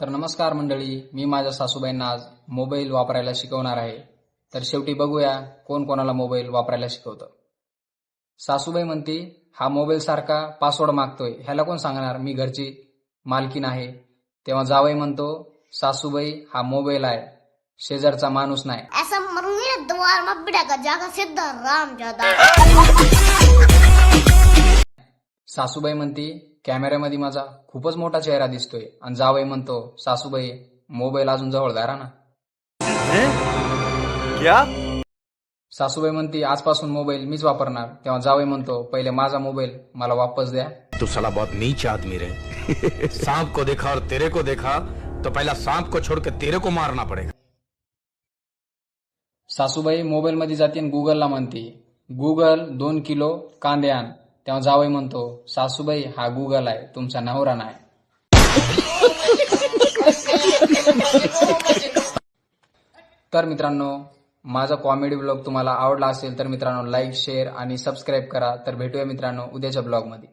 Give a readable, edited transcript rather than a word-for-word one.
तर नमस्कार मंडळी, मी माझ्या सासूबाईंना आज मोबाईल वापरायला शिकवणार आहे. तर शेवटी बघूया कोण कोणाला मोबाईल वापरायला शिकवतं. सासूबाई म्हणते हा मोबाईल सारखा पासवर्ड मागतोय, ह्याला कोण सांगणार, मी घरची मालकीन आहे. तेव्हा जावई म्हणतो सासूबाई हा मोबाईल आहे, शेजारचा माणूस नाही. ऐसा मरूंगी ना द्वार में बिड़ाका जाकर सीधा राम जादा. सासूबाई म्हणते कॅमेऱ्यामध्ये माझा खूपच मोठा चेहरा दिसतोय. आणि जावई म्हणतो सासूबाई मोबाईल अजून जवळ धरा ना. क्या? सासूबाई म्हणते आजपासून मोबाईल मीच वापरणार. तेव्हा जावई म्हणतो पहिले माझा मोबाईल मला वापस द्या. तू साला बहुत नीच आदमी रे. सांप को देखा और तेरे को देखा तो पहला सांप को छोड़ के तेरे को मारना पड़ेगा. सासूबाई मोबाईल मध्ये जाते आणि गुगलला म्हणते गुगल 2 किलो कांदे आण. तेव्हा जावई म्हणतो सासूबाई हा गुगल आहे, तुमचा नवरा नाही. तर मित्रांनो, माझा कॉमेडी ब्लॉग तुम्हाला आवडला असेल तर मित्रांनो लाईक, शेअर आणि सबस्क्राईब करा. तर भेटूया मित्रांनो उद्याच्या ब्लॉग मध्ये.